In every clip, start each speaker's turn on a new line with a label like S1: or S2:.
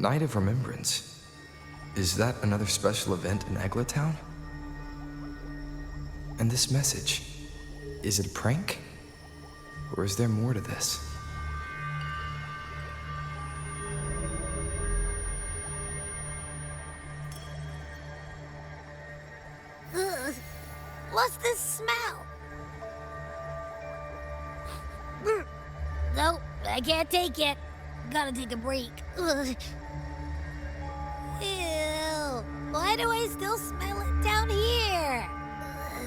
S1: Night of Remembrance. Is that another special event in Eglatown? And this message, is it a prank? Or is there more to this?
S2: Ugh. What's this smell? Nope, I can't take it. Gotta take a break. Ugh. Ew. Why do I still smell it down here?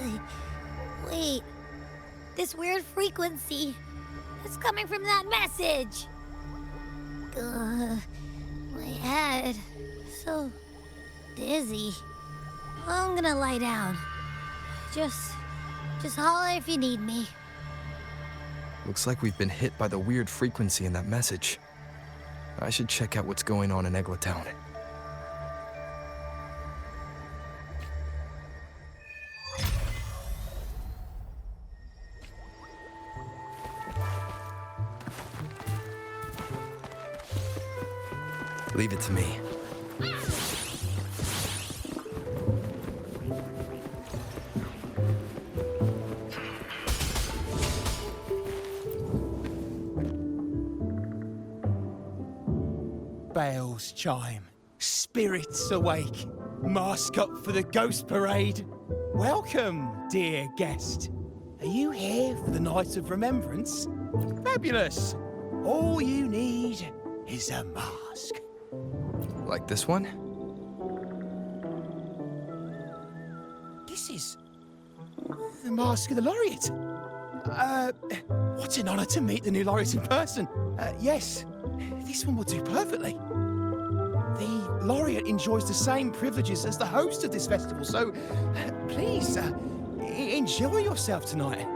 S2: Ugh. Wait. This weird frequency. It's coming from that message. Ugh. My head. So dizzy. I'm gonna lie down. Just holler if you need me.
S1: Looks like we've been hit by the weird frequency in that message. I should check out what's going on in Eglatown. Leave it to me.
S3: Bells chime, spirits awake, mask up for the ghost parade. Welcome, dear guest. Are you here for the Night of Remembrance? Fabulous. All you need is a mask.
S1: Like this one?
S3: This is the mask of the laureate. What an honor to meet the new laureate in person. Yes, this one will do perfectly. The laureate enjoys the same privileges as the host of this festival, so please, enjoy yourself tonight.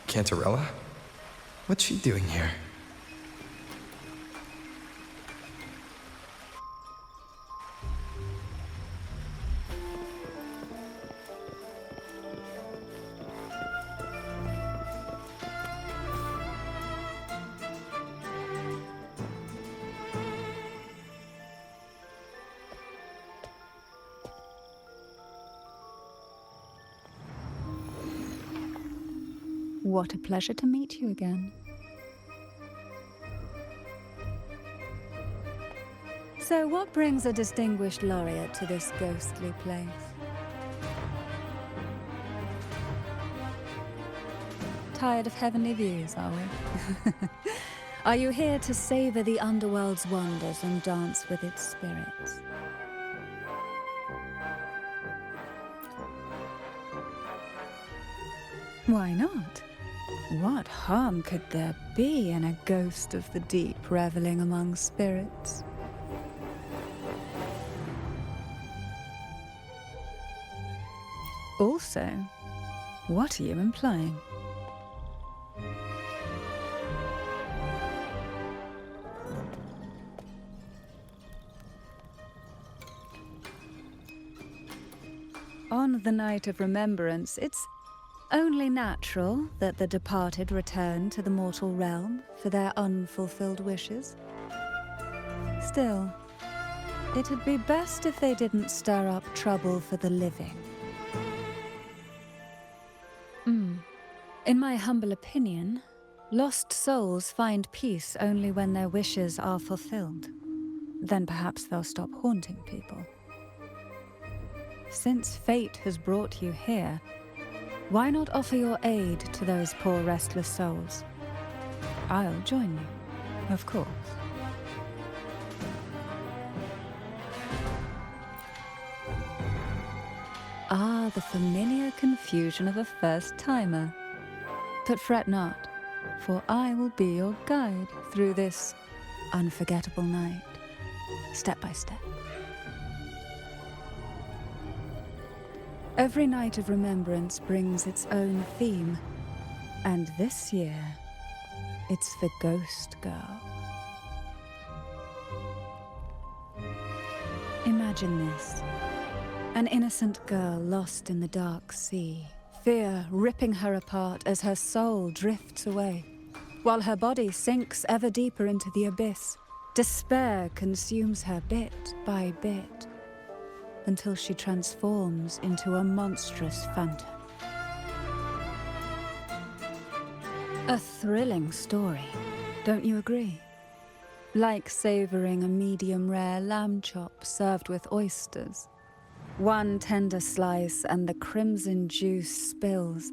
S1: Cantarella? What's she doing here?
S4: What a pleasure to meet you again. So what brings a distinguished laureate to this ghostly place? Tired of heavenly views, are we? Are you here to savor the underworld's wonders and dance with its spirits? Why not? What harm could there be in a ghost of the deep reveling among spirits? Also, what are you implying? On the Night of Remembrance, it's only natural that the departed return to the mortal realm for their unfulfilled wishes. Still, it'd be best if they didn't stir up trouble for the living. In my humble opinion, lost souls find peace only when their wishes are fulfilled. Then perhaps they'll stop haunting people. Since fate has brought you here, Why not offer your aid to those poor restless souls? I'll join you, of course. Ah, the familiar confusion of a first-timer. But fret not, for I will be your guide through this unforgettable night, step by step. Every night of remembrance brings its own theme, and this year, it's the Ghost Girl. Imagine this. An innocent girl lost in the dark sea, fear ripping her apart as her soul drifts away, while her body sinks ever deeper into the abyss. Despair consumes her bit by bit, until she transforms into a monstrous phantom. A thrilling story, don't you agree? Like savoring a medium-rare lamb chop served with oysters. One tender slice and the crimson juice spills,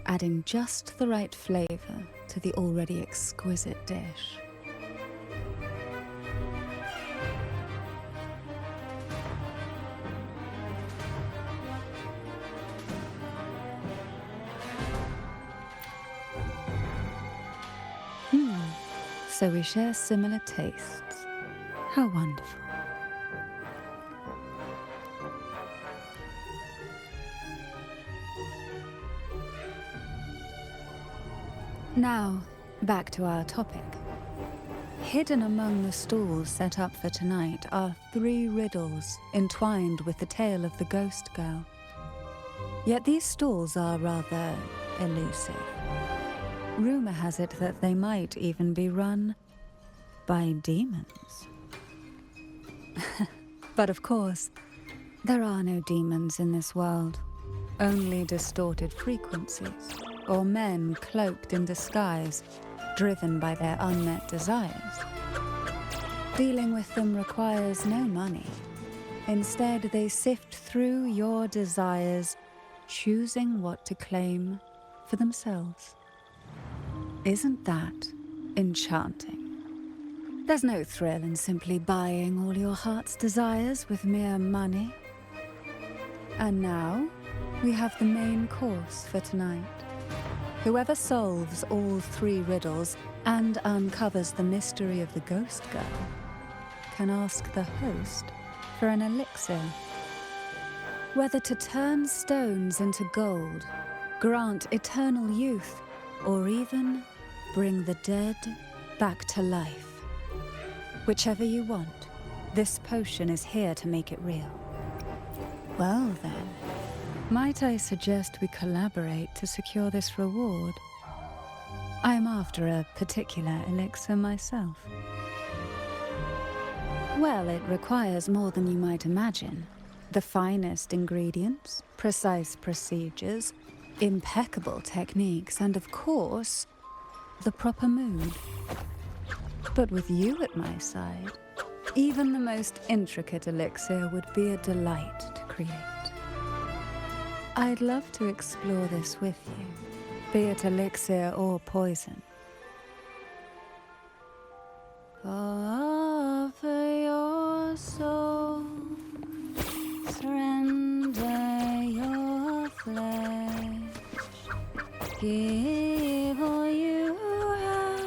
S4: adding just the right flavor to the already exquisite dish. So we share similar tastes. How wonderful. Now, back to our topic. Hidden among the stalls set up for tonight are 3 riddles entwined with the tale of the Ghost Girl. Yet these stalls are rather elusive. Rumor has it that they might even be run by demons. But of course, there are no demons in this world, only distorted frequencies, or men cloaked in disguise, driven by their unmet desires. Dealing with them requires no money. Instead, they sift through your desires, choosing what to claim for themselves. Isn't that enchanting? There's no thrill in simply buying all your heart's desires with mere money. And now, we have the main course for tonight. Whoever solves all 3 riddles and uncovers the mystery of the Ghost Girl can ask the host for an elixir. Whether to turn stones into gold, grant eternal youth, or even bring the dead back to life. Whichever you want, this potion is here to make it real. Well then, might I suggest we collaborate to secure this reward? I'm after a particular elixir myself. Well, it requires more than you might imagine. The finest ingredients, precise procedures, impeccable techniques, and of course, the proper mood. But with you at my side, even the most intricate elixir would be a delight to create. I'd love to explore this with you, be it elixir or poison. Offer your soul, surrender your flesh, give all you have,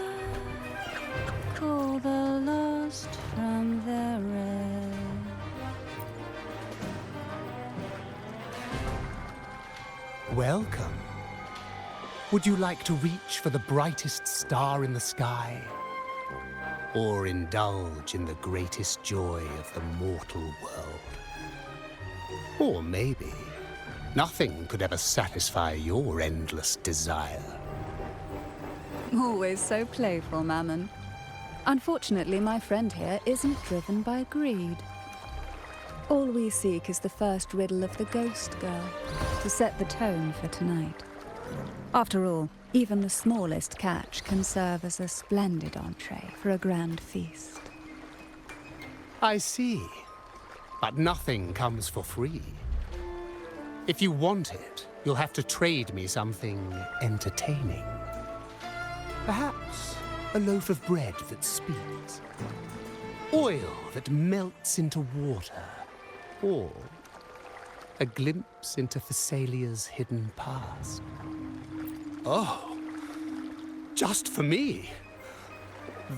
S4: call the lost from their rest.
S3: Welcome. Would you like to reach for the brightest star in the sky? Or indulge in the greatest joy of the mortal world? Or maybe nothing could ever satisfy your endless desire.
S4: Always so playful, Mammon. Unfortunately, my friend here isn't driven by greed. All we seek is the first riddle of the Ghost Girl, to set the tone for tonight. After all, even the smallest catch can serve as a splendid entree for a grand feast.
S3: I see. But nothing comes for free. If you want it, you'll have to trade me something entertaining. Perhaps a loaf of bread that speaks, oil that melts into water, or a glimpse into Thessalia's hidden past. Oh, just for me?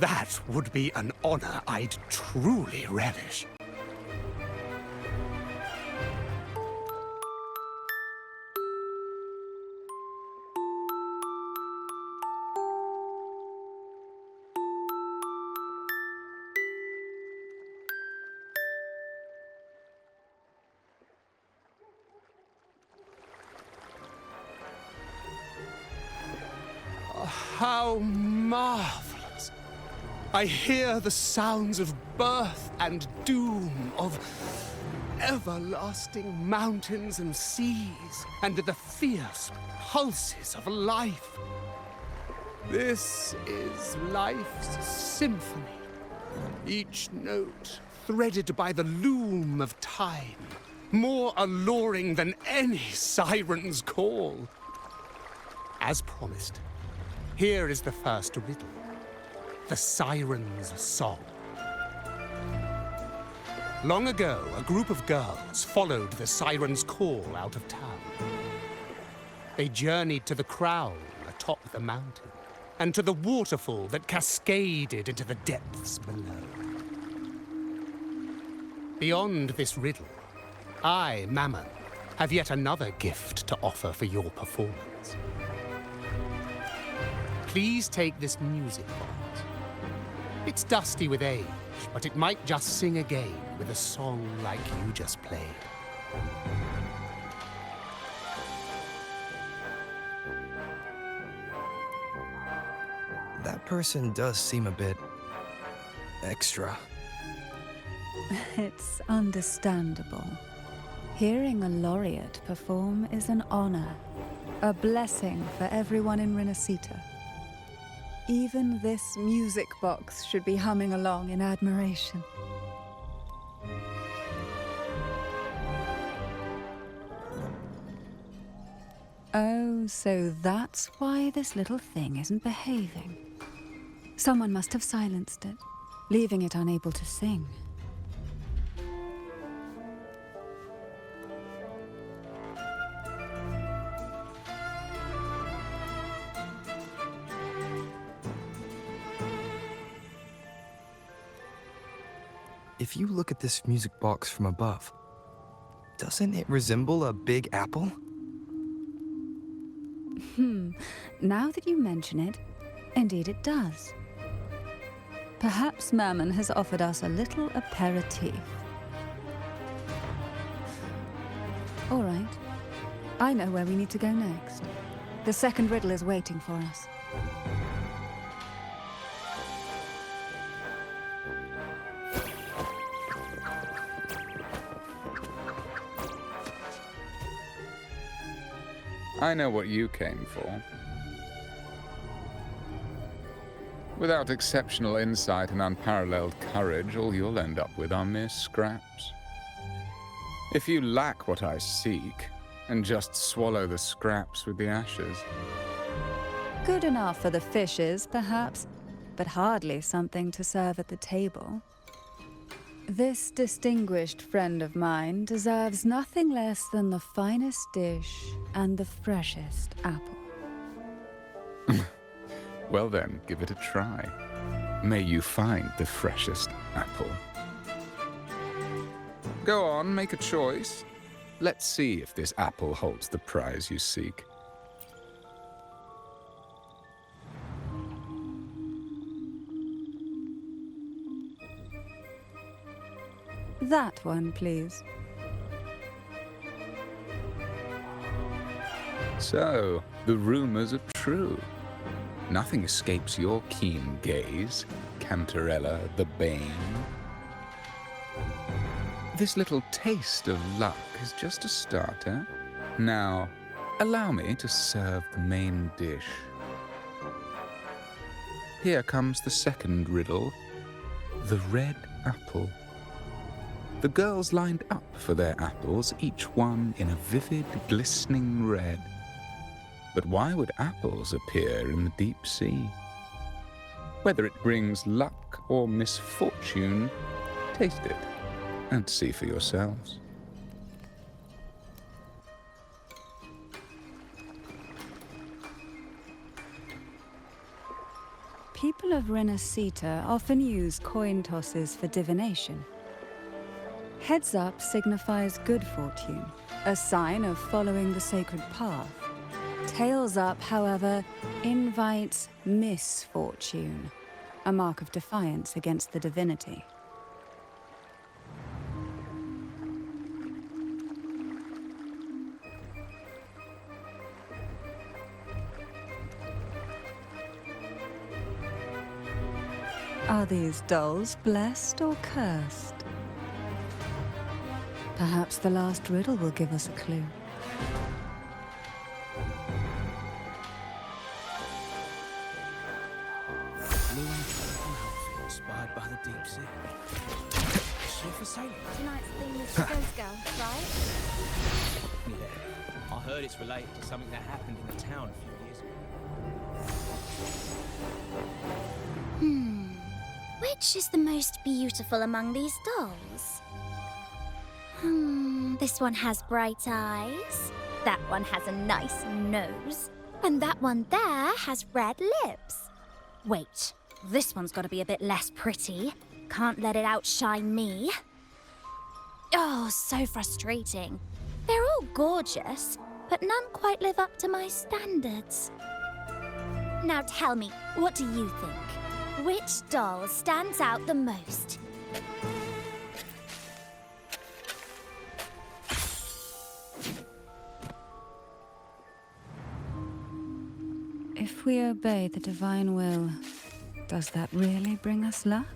S3: That would be an honor I'd truly relish. How marvelous! I hear the sounds of birth and doom, of everlasting mountains and seas, and the fierce pulses of life. This is life's symphony, each note threaded by the loom of time, more alluring than any siren's call. As promised, here is the first riddle, the Siren's Song. Long ago, a group of girls followed the Siren's call out of town. They journeyed to the crown atop the mountain, and to the waterfall that cascaded into the depths below. Beyond this riddle, I, Mammon, have yet another gift to offer for your performance. Please take this music box. It's dusty with age, but it might just sing again with a song like you just played.
S1: That person does seem a bit extra.
S4: It's understandable. Hearing a laureate perform is an honor, a blessing for everyone in Renacita. Even this music box should be humming along in admiration. Oh, so that's why this little thing isn't behaving. Someone must have silenced it, leaving it unable to sing.
S1: If you look at this music box from above, doesn't it resemble a big apple?
S4: Now that you mention it, indeed it does. Perhaps Mammon has offered us a little aperitif. All right. I know where we need to go next. The second riddle is waiting for us.
S5: I know what you came for. Without exceptional insight and unparalleled courage, all you'll end up with are mere scraps. If you lack what I seek, and just swallow the scraps with the ashes.
S4: Good enough for the fishes, perhaps, but hardly something to serve at the table. This distinguished friend of mine deserves nothing less than the finest dish and the freshest apple.
S5: Well then, give it a try. May you find the freshest apple. Go on, make a choice. Let's see if this apple holds the prize you seek.
S4: That one, please.
S5: So, the rumors are true. Nothing escapes your keen gaze, Cantarella the Bane. This little taste of luck is just a starter. Now, allow me to serve the main dish. Here comes the second riddle, the red apple. The girls lined up for their apples, each one in a vivid, glistening red. But why would apples appear in the deep sea? Whether it brings luck or misfortune, taste it and see for yourselves.
S4: People of Renacita often use coin tosses for divination. Heads up signifies good fortune, a sign of following the sacred path. Tails up, however, invites misfortune, a mark of defiance against the divinity. Are these dolls blessed or cursed? Perhaps the last riddle will give us a clue.
S3: Blue and purple outfit inspired by the deep sea. She for sale?
S2: Tonight's theme is Ghost Girl, right?
S3: Yeah. I heard it's related to something that happened in the town a few years ago.
S2: Which is the most beautiful among these dolls? This one has bright eyes. That one has a nice nose. And that one there has red lips. Wait, this one's got to be a bit less pretty. Can't let it outshine me. Oh, so frustrating. They're all gorgeous, but none quite live up to my standards. Now tell me, what do you think? Which doll stands out the most?
S4: If we obey the divine will, does that really bring us luck?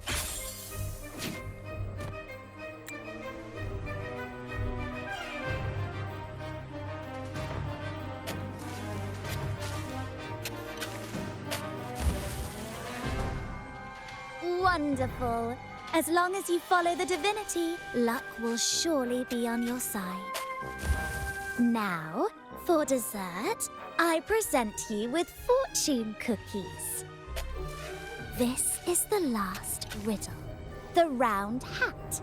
S2: Wonderful. As long as you follow the divinity, luck will surely be on your side. Now, for dessert, I present you with fortune cookies. This is the last riddle. The round hat.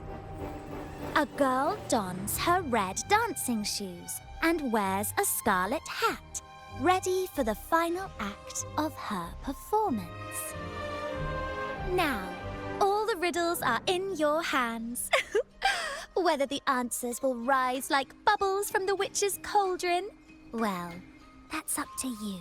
S2: A girl dons her red dancing shoes and wears a scarlet hat, ready for the final act of her performance. Now, all the riddles are in your hands. Whether the answers will rise like bubbles from the witch's cauldron, well, that's up to you.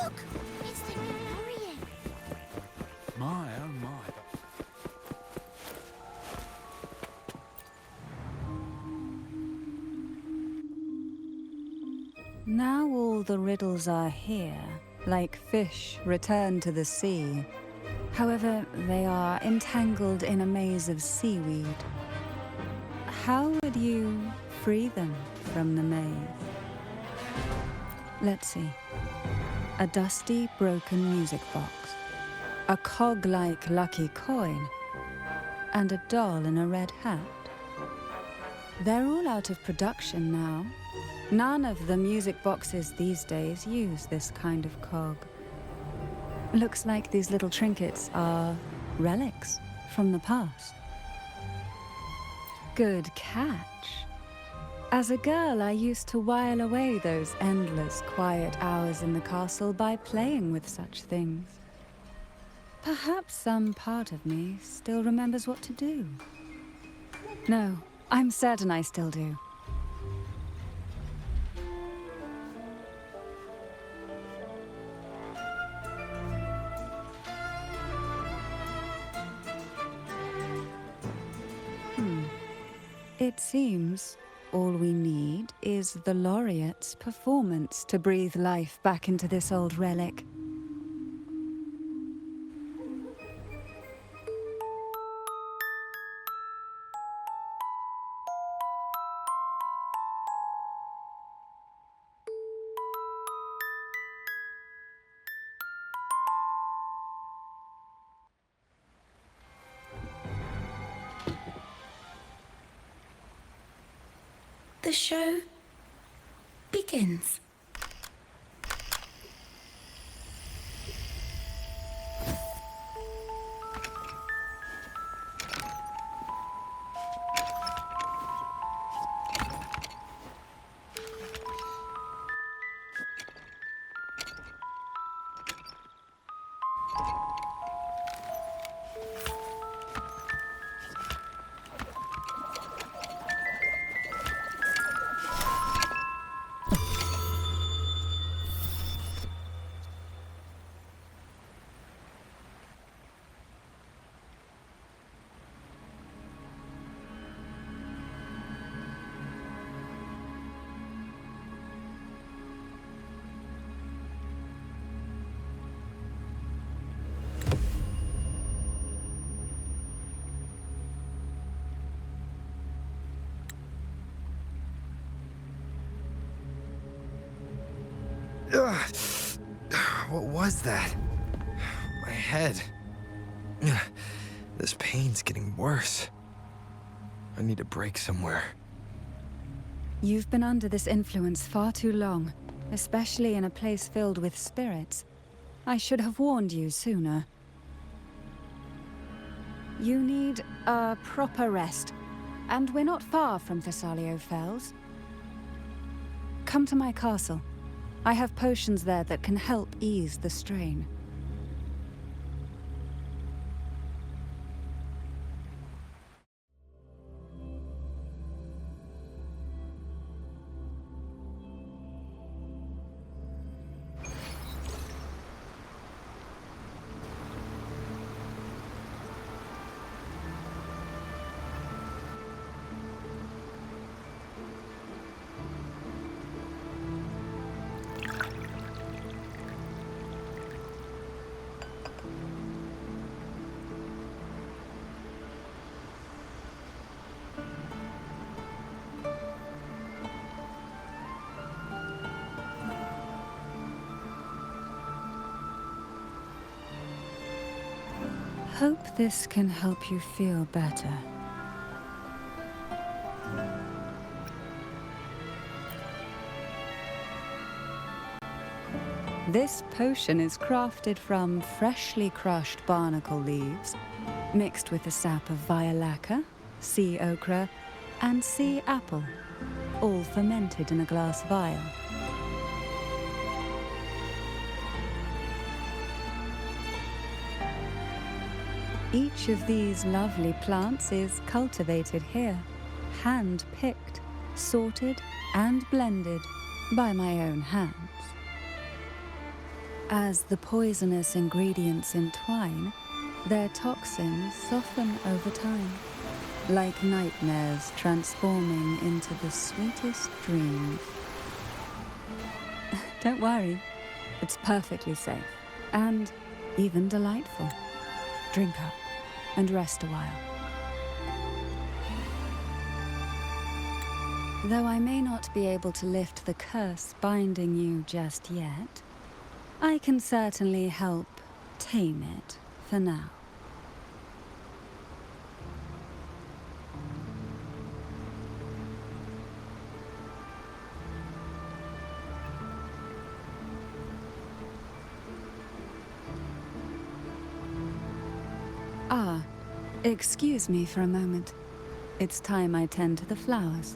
S2: Look! It's the new Orient.
S3: My, oh my.
S4: Now all the riddles are here, like fish returned to the sea. However, they are entangled in a maze of seaweed. How would you free them from the maze? Let's see. A dusty, broken music box. A cog-like lucky coin. And a doll in a red hat. They're all out of production now. None of the music boxes these days use this kind of cog. Looks like these little trinkets are relics from the past. Good catch. As a girl, I used to while away those endless, quiet hours in the castle by playing with such things. Perhaps some part of me still remembers what to do. No, I'm certain I still do. It seems all we need is the laureate's performance to breathe life back into this old relic.
S6: the show begins.
S1: Ugh. What was that? My head. Ugh. This pain's getting worse. I need a break somewhere.
S4: You've been under this influence far too long, especially in a place filled with spirits. I should have warned you sooner. You need a proper rest, and we're not far from Thessalio Fells. Come to my castle. I have potions there that can help ease the strain. Hope this can help you feel better. This potion is crafted from freshly crushed barnacle leaves, mixed with the sap of violaca, sea ochre, and sea apple, all fermented in a glass vial. Each of these lovely plants is cultivated here, hand-picked, sorted, and blended by my own hands. As the poisonous ingredients entwine, their toxins soften over time, like nightmares transforming into the sweetest dreams. Don't worry, it's perfectly safe, and even delightful. Drink up and rest a while. Though I may not be able to lift the curse binding you just yet, I can certainly help tame it for now. Ah, excuse me for a moment. It's time I tend to the flowers.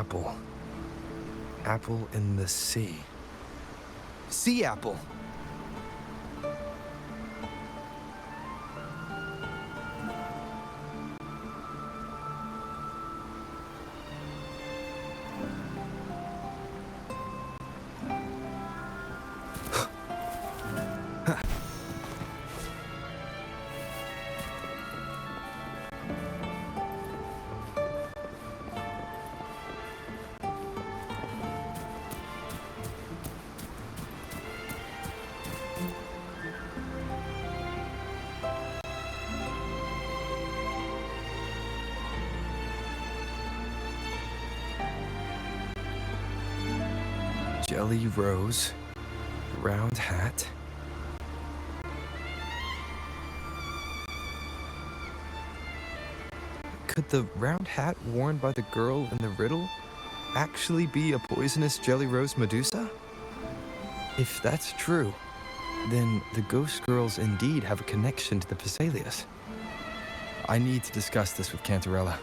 S1: Apple. Apple in the sea. Sea apple! Jelly rose, round hat. Could the round hat worn by the girl in the riddle actually be a poisonous jelly rose Medusa? If that's true, then the ghost girls indeed have a connection to the Vesalius. I need to discuss this with Cantarella.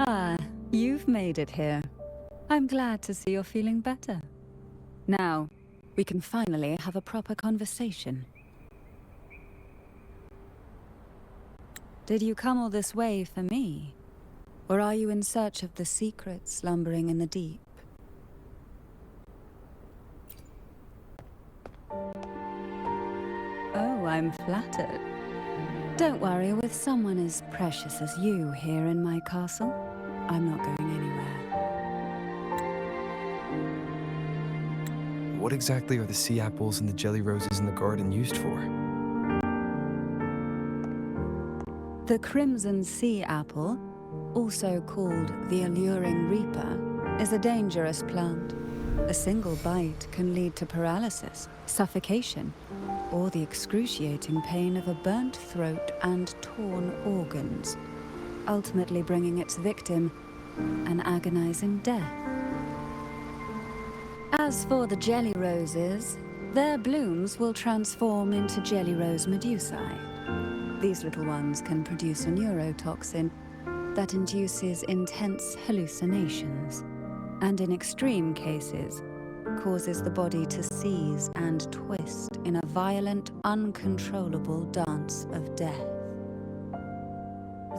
S4: Ah, you've made it here. I'm glad to see you're feeling better. Now, we can finally have a proper conversation. Did you come all this way for me? Or are you in search of the secret slumbering in the deep? Oh, I'm flattered. Don't worry, with someone as precious as you here in my castle, I'm not going anywhere.
S1: What exactly are the sea apples and the jelly roses in the garden used for?
S4: The crimson sea apple, also called the alluring reaper, is a dangerous plant. A single bite can lead to paralysis, suffocation, or the excruciating pain of a burnt throat and torn organs, ultimately bringing its victim an agonizing death. As for the jelly roses, their blooms will transform into jelly rose medusae. These little ones can produce a neurotoxin that induces intense hallucinations, and in extreme cases, causes the body to seize and twist in a violent, uncontrollable dance of death.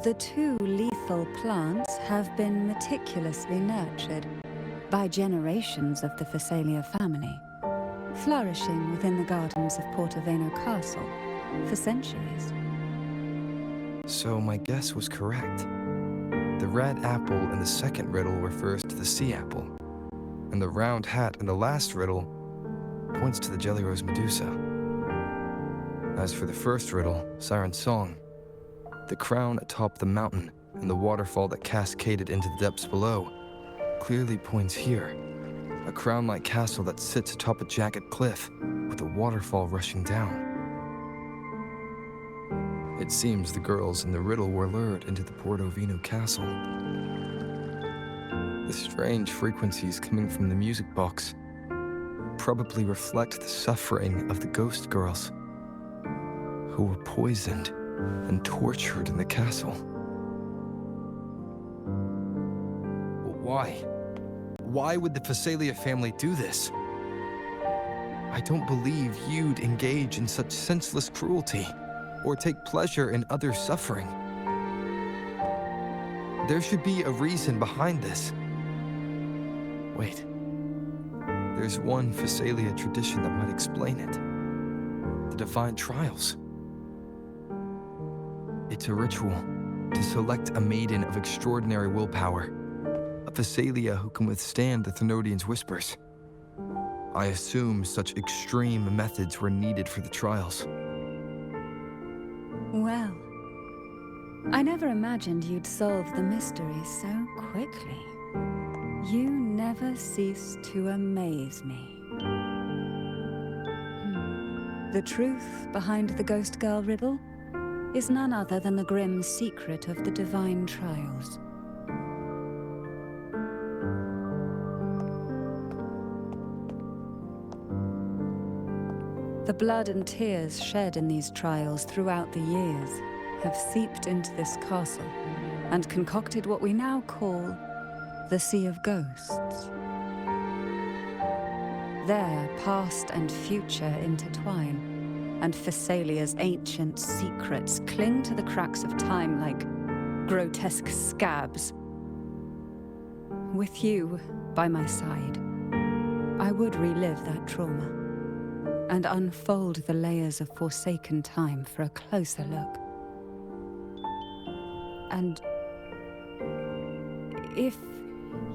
S4: The two lethal plants have been meticulously nurtured by generations of the Vesalia family, flourishing within the gardens of Portoveno Castle for centuries.
S1: So my guess was correct. The red apple in the second riddle refers to the sea apple, and the round hat in the last riddle points to the jelly rose Medusa. As for the first riddle, Siren's Song, the crown atop the mountain and the waterfall that cascaded into the depths below clearly points here. A crown-like castle that sits atop a jagged cliff with a waterfall rushing down. It seems the girls in the riddle were lured into the Portoveno castle. The strange frequencies coming from the music box probably reflect the suffering of the ghost girls who were poisoned and tortured in the castle. But why? Why would the Vesalia family do this? I don't believe you'd engage in such senseless cruelty or take pleasure in others' suffering. There should be a reason behind this. Wait. There's one Phasalia tradition that might explain it. The Divine Trials. It's a ritual to select a maiden of extraordinary willpower, a Phasalia who can withstand the Thenodian's whispers. I assume such extreme methods were needed for the trials.
S4: Well, I never imagined you'd solve the mystery so quickly. You never cease to amaze me. The truth behind the Ghost Girl riddle is none other than the grim secret of the Divine Trials. The blood and tears shed in these trials throughout the years have seeped into this castle and concocted what we now call the Sea of Ghosts. There, past and future intertwine, and Phasalia's ancient secrets cling to the cracks of time like grotesque scabs. With you by my side, I would relive that trauma and unfold the layers of forsaken time for a closer look. And if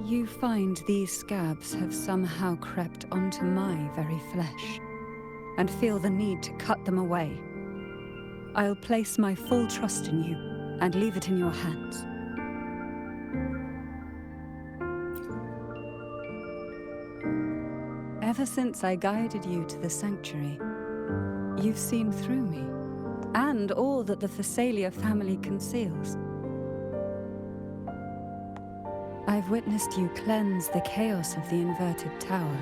S4: you find these scabs have somehow crept onto my very flesh, and feel the need to cut them away, I'll place my full trust in you and leave it in your hands. Ever since I guided you to the sanctuary, you've seen through me, and all that the Phasalia family conceals. I've witnessed you cleanse the chaos of the inverted tower,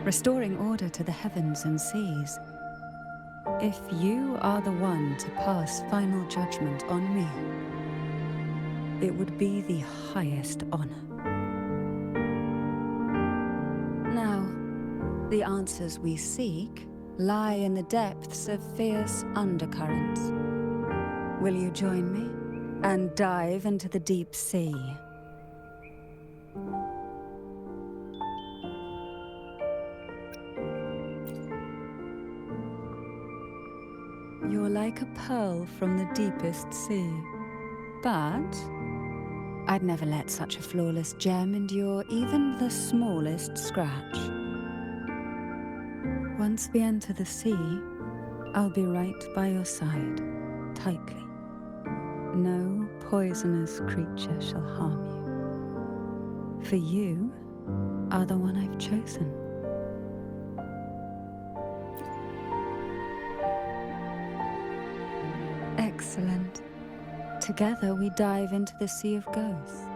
S4: restoring order to the heavens and seas. If you are the one to pass final judgment on me, it would be the highest honor. Now, the answers we seek lie in the depths of fierce undercurrents. Will you join me and dive into the deep sea? You're like a pearl from the deepest sea. But I'd never let such a flawless gem endure even the smallest scratch. Once we enter the sea, I'll be right by your side, tightly. No poisonous creature shall harm you. For you are the one I've chosen. Excellent. Together we dive into the Sea of Ghosts.